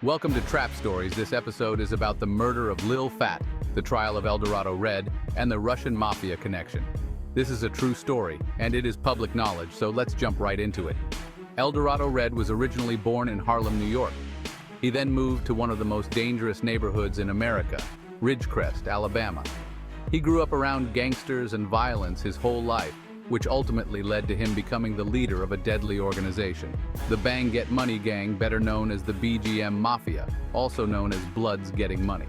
Welcome to Trap Stories. This episode is about the murder of Lil Phat, the trial of Eldorado Red, and the Russian Mafia connection. This is a true story, and it is public knowledge, so let's jump right into it. Eldorado Red was originally born in Harlem, New York. He then moved to one of the most dangerous neighborhoods in America, Ridgecrest, Alabama. He grew up around gangsters and violence his whole life, which ultimately led to him becoming the leader of a deadly organization, the Bang Get Money Gang, better known as the BGM Mafia, also known as Bloods Getting Money.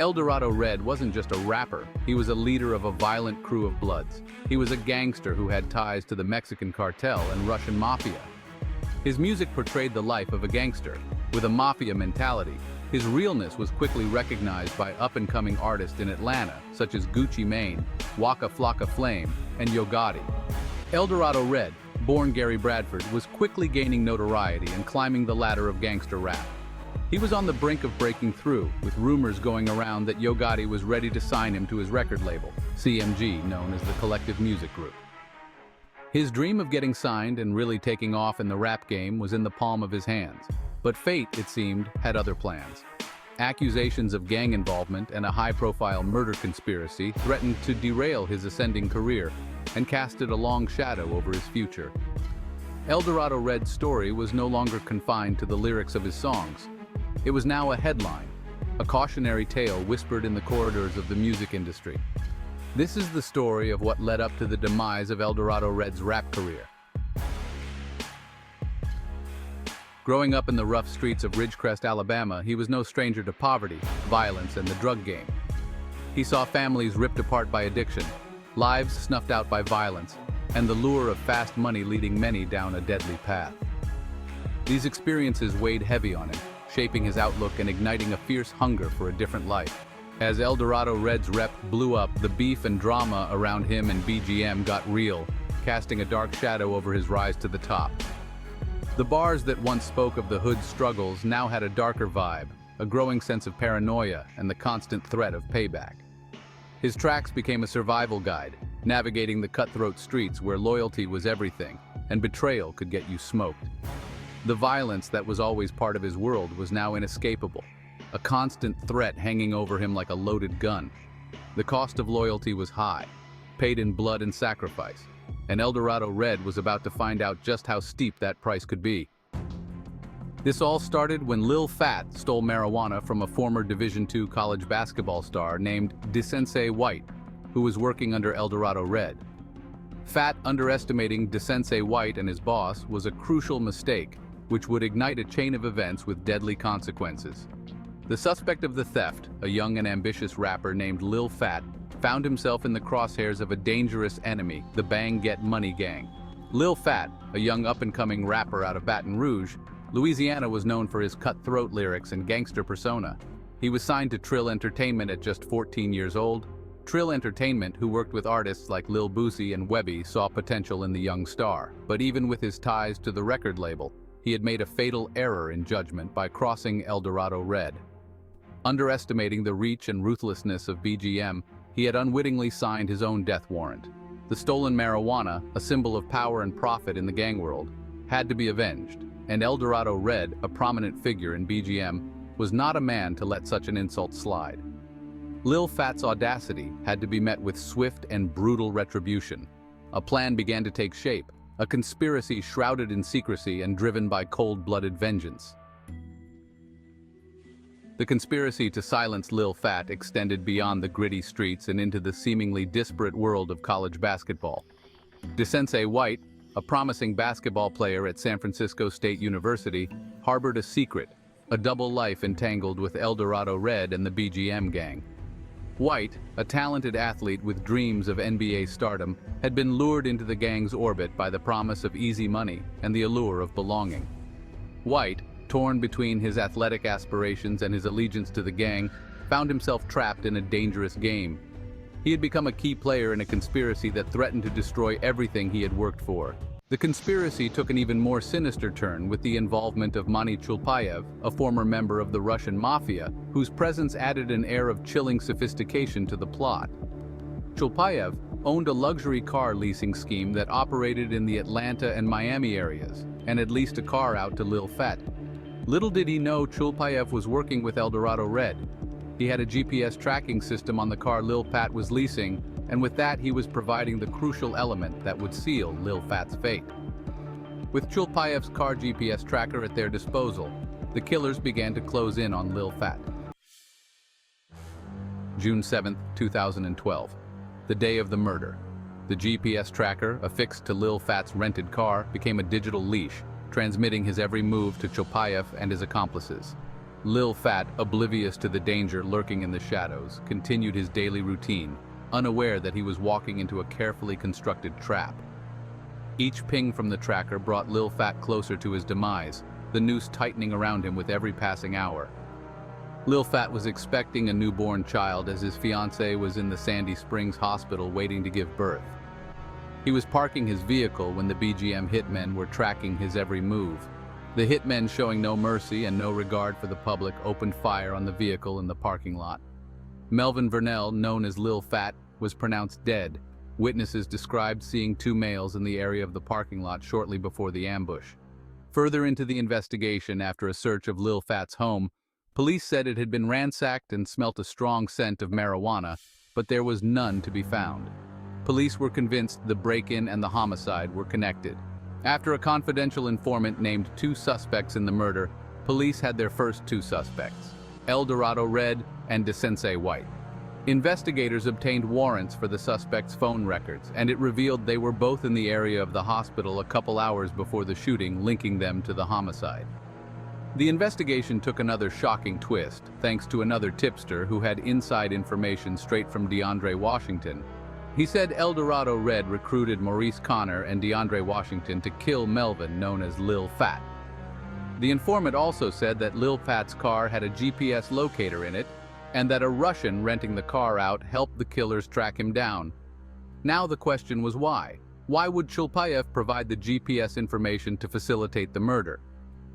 Eldorado Red wasn't just a rapper, he was a leader of a violent crew of Bloods. He was a gangster who had ties to the Mexican cartel and Russian Mafia. His music portrayed the life of a gangster, with a mafia mentality. His realness was quickly recognized by up-and-coming artists in Atlanta, such as Gucci Mane, Waka Flocka Flame, and Yo Gotti. Eldorado Red, born Gary Bradford, was quickly gaining notoriety and climbing the ladder of gangster rap. He was on the brink of breaking through, with rumors going around that Yo Gotti was ready to sign him to his record label, CMG, known as the Collective Music Group. His dream of getting signed and really taking off in the rap game was in the palm of his hands. But fate, it seemed, had other plans. Accusations of gang involvement and a high-profile murder conspiracy threatened to derail his ascending career and casted a long shadow over his future. Eldorado Red's story was no longer confined to the lyrics of his songs. It was now a headline, a cautionary tale whispered in the corridors of the music industry. This is the story of what led up to the demise of Eldorado Red's rap career. Growing up in the rough streets of Ridgecrest, Alabama, he was no stranger to poverty, violence, and the drug game. He saw families ripped apart by addiction, lives snuffed out by violence, and the lure of fast money leading many down a deadly path. These experiences weighed heavy on him, shaping his outlook and igniting a fierce hunger for a different life. As Eldorado Red's rep blew up, the beef and drama around him and BGM got real, casting a dark shadow over his rise to the top. The bars that once spoke of the hood's struggles now had a darker vibe, a growing sense of paranoia and the constant threat of payback. His tracks became a survival guide, navigating the cutthroat streets where loyalty was everything and betrayal could get you smoked. The violence that was always part of his world was now inescapable, a constant threat hanging over him like a loaded gun. The cost of loyalty was high, paid in blood and sacrifice, and Eldorado Red was about to find out just how steep that price could be. This all started when Lil Phat stole marijuana from a former Division II college basketball star named Desensei White, who was working under Eldorado Red. Phat underestimating Desensei White and his boss was a crucial mistake, which would ignite a chain of events with deadly consequences. The suspect of the theft, a young and ambitious rapper named Lil Phat, found himself in the crosshairs of a dangerous enemy, the Bang Get Money Gang. Lil Phat, a young up-and-coming rapper out of Baton Rouge, Louisiana, was known for his cutthroat lyrics and gangster persona. He was signed to Trill Entertainment at just 14 years old. Trill Entertainment, who worked with artists like Lil Boosie and Webby, saw potential in the young star. But even with his ties to the record label, he had made a fatal error in judgment by crossing Eldorado Red. Underestimating the reach and ruthlessness of BGM, he had unwittingly signed his own death warrant. The stolen marijuana, a symbol of power and profit in the gang world, had to be avenged, and Eldorado Red, a prominent figure in BGM, was not a man to let such an insult slide. Lil Phat's audacity had to be met with swift and brutal retribution. A plan began to take shape, a conspiracy shrouded in secrecy and driven by cold-blooded vengeance. The conspiracy to silence Lil Phat extended beyond the gritty streets and into the seemingly disparate world of college basketball. Desensei White, a promising basketball player at San Francisco State University, harbored a secret, a double life entangled with Eldorado Red and the BGM gang. White, a talented athlete with dreams of NBA stardom, had been lured into the gang's orbit by the promise of easy money and the allure of belonging. White, torn between his athletic aspirations and his allegiance to the gang, found himself trapped in a dangerous game. He had become a key player in a conspiracy that threatened to destroy everything he had worked for. The conspiracy took an even more sinister turn with the involvement of Manny Chulpayev, a former member of the Russian Mafia, whose presence added an air of chilling sophistication to the plot. Chulpayev owned a luxury car leasing scheme that operated in the Atlanta and Miami areas, and had leased a car out to Lil Phat. Little did he know Chulpayev was working with Eldorado Red. He had a GPS tracking system on the car Lil Phat was leasing, and with that he was providing the crucial element that would seal Lil Phat's fate. With Chulpayev's car GPS tracker at their disposal, the killers began to close in on Lil Phat. June 7, 2012, the day of the murder. The GPS tracker, affixed to Lil Phat's rented car, became a digital leash, transmitting his every move to Chulpayev and his accomplices. Lil Phat, oblivious to the danger lurking in the shadows, continued his daily routine, unaware that he was walking into a carefully constructed trap. Each ping from the tracker brought Lil Phat closer to his demise, the noose tightening around him with every passing hour. Lil Phat was expecting a newborn child as his fiancée was in the Sandy Springs hospital waiting to give birth. He was parking his vehicle when the BGM hitmen were tracking his every move. The hitmen, showing no mercy and no regard for the public, opened fire on the vehicle in the parking lot. Melvin Vernell, known as Lil Phat, was pronounced dead. Witnesses described seeing two males in the area of the parking lot shortly before the ambush. Further into the investigation, after a search of Lil Phat's home, police said it had been ransacked and smelt a strong scent of marijuana, but there was none to be found. Police were convinced the break-in and the homicide were connected. After a confidential informant named two suspects in the murder, police had their first two suspects, Eldorado Red and Storiez White. Investigators obtained warrants for the suspects' phone records, and it revealed they were both in the area of the hospital a couple hours before the shooting, linking them to the homicide. The investigation took another shocking twist, thanks to another tipster who had inside information straight from DeAndre Washington. He said Eldorado Red recruited Maurice Connor and DeAndre Washington to kill Melvin, known as Lil Phat. The informant also said that Lil Phat's car had a GPS locator in it, and that a Russian renting the car out helped the killers track him down. Now the question was why? Why would Chulpayev provide the GPS information to facilitate the murder?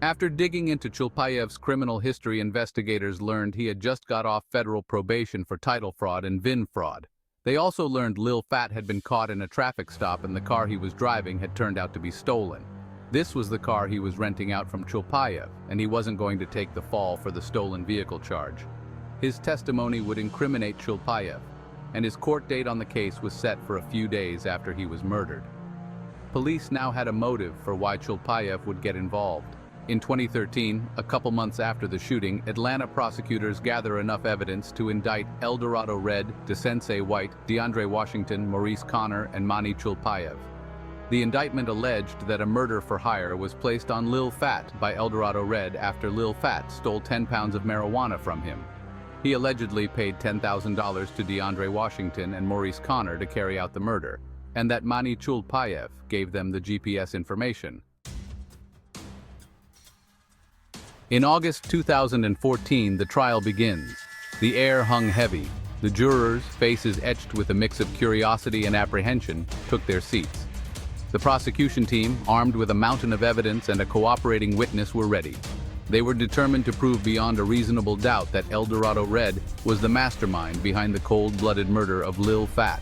After digging into Chulpayev's criminal history, investigators learned he had just got off federal probation for title fraud and VIN fraud. They also learned Lil Phat had been caught in a traffic stop and the car he was driving had turned out to be stolen. This was the car he was renting out from Chulpayev, and he wasn't going to take the fall for the stolen vehicle charge. His testimony would incriminate Chulpayev, and his court date on the case was set for a few days after he was murdered. Police now had a motive for why Chulpayev would get involved. In 2013, a couple months after the shooting, Atlanta prosecutors gather enough evidence to indict Eldorado Red, Storiez White, DeAndre Washington, Maurice Connor, and Mani Chulpayev. The indictment alleged that a murder for hire was placed on Lil Phat by Eldorado Red after Lil Phat stole 10 pounds of marijuana from him. He allegedly paid $10,000 to DeAndre Washington and Maurice Connor to carry out the murder, and that Mani Chulpayev gave them the GPS information. In August 2014, the trial begins. The air hung heavy. The jurors, faces etched with a mix of curiosity and apprehension, took their seats. The prosecution team, armed with a mountain of evidence and a cooperating witness, were ready. They were determined to prove beyond a reasonable doubt that Eldorado Red was the mastermind behind the cold-blooded murder of Lil Phat.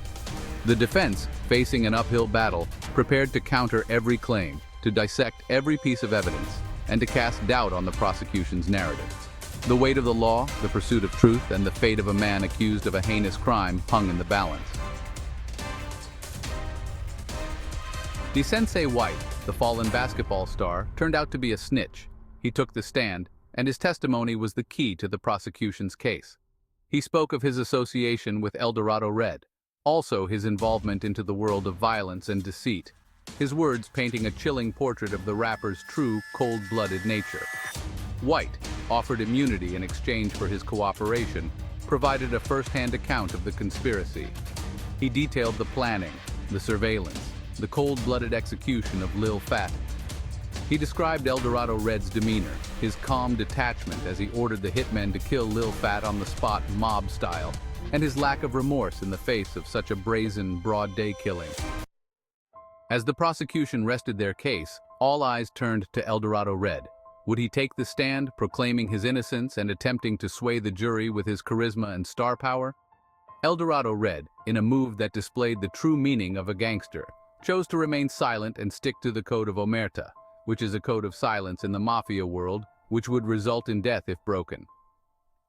The defense, facing an uphill battle, prepared to counter every claim, to dissect every piece of evidence, and to cast doubt on the prosecution's narrative. The weight of the law, the pursuit of truth, and the fate of a man accused of a heinous crime hung in the balance. Storiez White, the fallen basketball star, turned out to be a snitch. He took the stand, and his testimony was the key to the prosecution's case. He spoke of his association with Eldorado Red, also his involvement into the world of violence and deceit, his words painting a chilling portrait of the rapper's true, cold-blooded nature. White offered immunity in exchange for his cooperation, provided a first-hand account of the conspiracy. He detailed the planning, the surveillance, the cold-blooded execution of Lil Phat. He described Eldorado Red's demeanor, his calm detachment as he ordered the hitmen to kill Lil Phat on the spot, mob style, and his lack of remorse in the face of such a brazen, broad-day killing. As the prosecution rested their case, all eyes turned to Eldorado Red. Would he take the stand, proclaiming his innocence and attempting to sway the jury with his charisma and star power? Eldorado Red, in a move that displayed the true meaning of a gangster, chose to remain silent and stick to the code of omerta, which is a code of silence in the Mafia world, which would result in death if broken.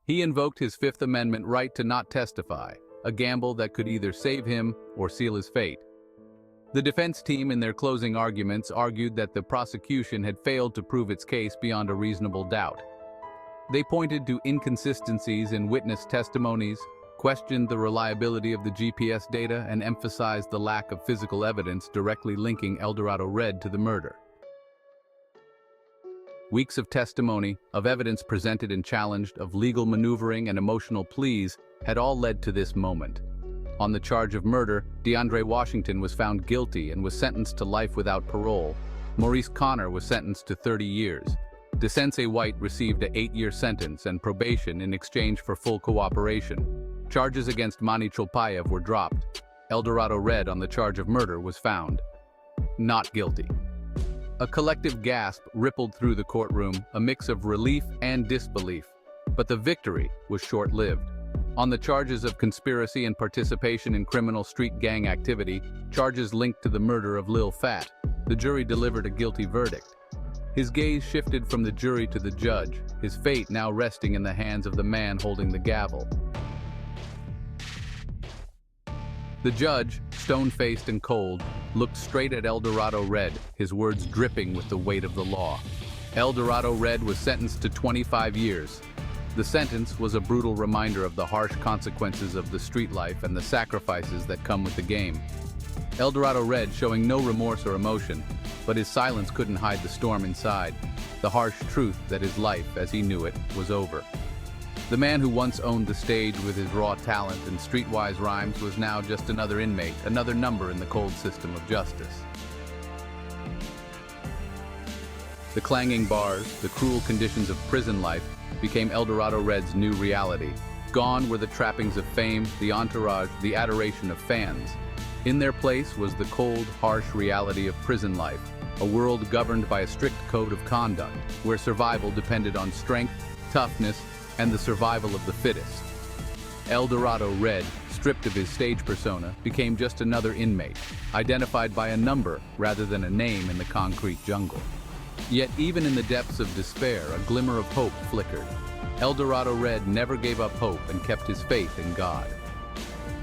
He invoked his Fifth Amendment right to not testify, a gamble that could either save him or seal his fate. The defense team in their closing arguments argued that the prosecution had failed to prove its case beyond a reasonable doubt. They pointed to inconsistencies in witness testimonies, questioned the reliability of the GPS data, and emphasized the lack of physical evidence directly linking Eldorado Red to the murder. Weeks of testimony, of evidence presented and challenged, of legal maneuvering and emotional pleas had all led to this moment. On the charge of murder, DeAndre Washington was found guilty and was sentenced to life without parole. Maurice Connor was sentenced to 30 years. DeSense White received an 8-year sentence and probation in exchange for full cooperation. Charges against Manny Cholpayev were dropped. Eldorado Red on the charge of murder was found not guilty. A collective gasp rippled through the courtroom, a mix of relief and disbelief. But the victory was short-lived. On the charges of conspiracy and participation in criminal street gang activity, charges linked to the murder of Lil Phat, the jury delivered a guilty verdict. His gaze shifted from the jury to the judge, his fate now resting in the hands of the man holding the gavel. The judge, stone-faced and cold, looked straight at Eldorado Red, his words dripping with the weight of the law. Eldorado Red was sentenced to 25 years. The sentence was a brutal reminder of the harsh consequences of the street life and the sacrifices that come with the game. Eldorado Red showing no remorse or emotion, but his silence couldn't hide the storm inside, the harsh truth that his life, as he knew it, was over. The man who once owned the stage with his raw talent and streetwise rhymes was now just another inmate, another number in the cold system of justice. The clanging bars, the cruel conditions of prison life, became Eldorado Red's new reality. Gone were the trappings of fame, the entourage, the adoration of fans. In their place was the cold, harsh reality of prison life, a world governed by a strict code of conduct, where survival depended on strength, toughness, and the survival of the fittest. Eldorado Red, stripped of his stage persona, became just another inmate, identified by a number rather than a name in the concrete jungle. Yet even in the depths of despair, a glimmer of hope flickered. Eldorado Red never gave up hope and kept his faith in God.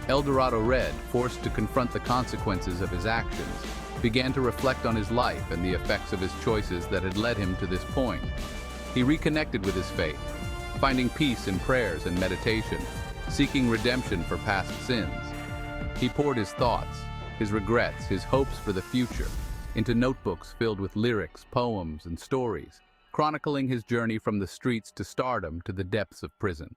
Eldorado Red, forced to confront the consequences of his actions, began to reflect on his life and the effects of his choices that had led him to this point. He reconnected with his faith, finding peace in prayers and meditation, seeking redemption for past sins. He poured his thoughts, his regrets, his hopes for the future, into notebooks filled with lyrics, poems, and stories, chronicling his journey from the streets to stardom to the depths of prison.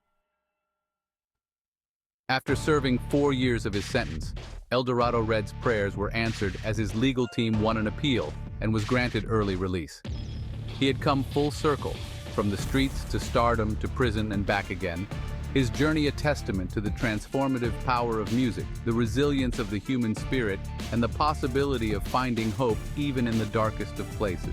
After serving 4 years of his sentence, Eldorado Red's prayers were answered as his legal team won an appeal and was granted early release. He had come full circle, from the streets to stardom to prison and back again, his journey a testament to the transformative power of music, the resilience of the human spirit, and the possibility of finding hope even in the darkest of places.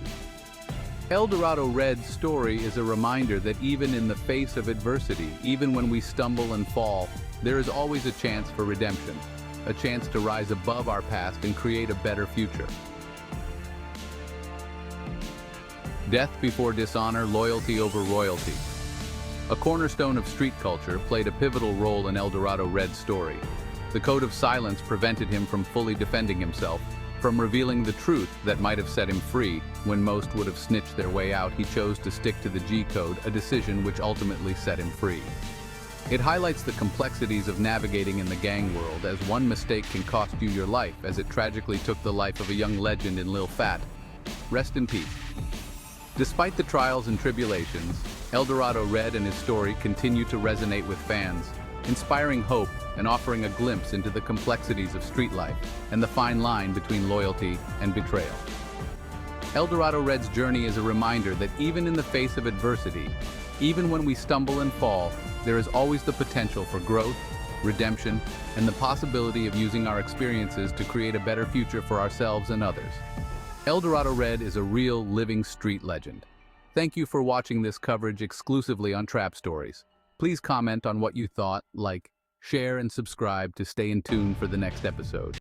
Eldorado Red's story is a reminder that even in the face of adversity, even when we stumble and fall, there is always a chance for redemption, a chance to rise above our past and create a better future. Death before dishonor, loyalty over royalty. A cornerstone of street culture played a pivotal role in Eldorado Red's story. The code of silence prevented him from fully defending himself, from revealing the truth that might have set him free. When most would have snitched their way out, he chose to stick to the G-code, a decision which ultimately set him free. It highlights the complexities of navigating in the gang world, as one mistake can cost you your life, as it tragically took the life of a young legend in Lil Phat. Rest in peace. Despite the trials and tribulations, Eldorado Red and his story continue to resonate with fans, inspiring hope and offering a glimpse into the complexities of street life and the fine line between loyalty and betrayal. Eldorado Red's journey is a reminder that even in the face of adversity, even when we stumble and fall, there is always the potential for growth, redemption, and the possibility of using our experiences to create a better future for ourselves and others. Eldorado Red is a real, living street legend. Thank you for watching this coverage exclusively on Trap Stories. Please comment on what you thought, like, share, and subscribe to stay in tune for the next episode.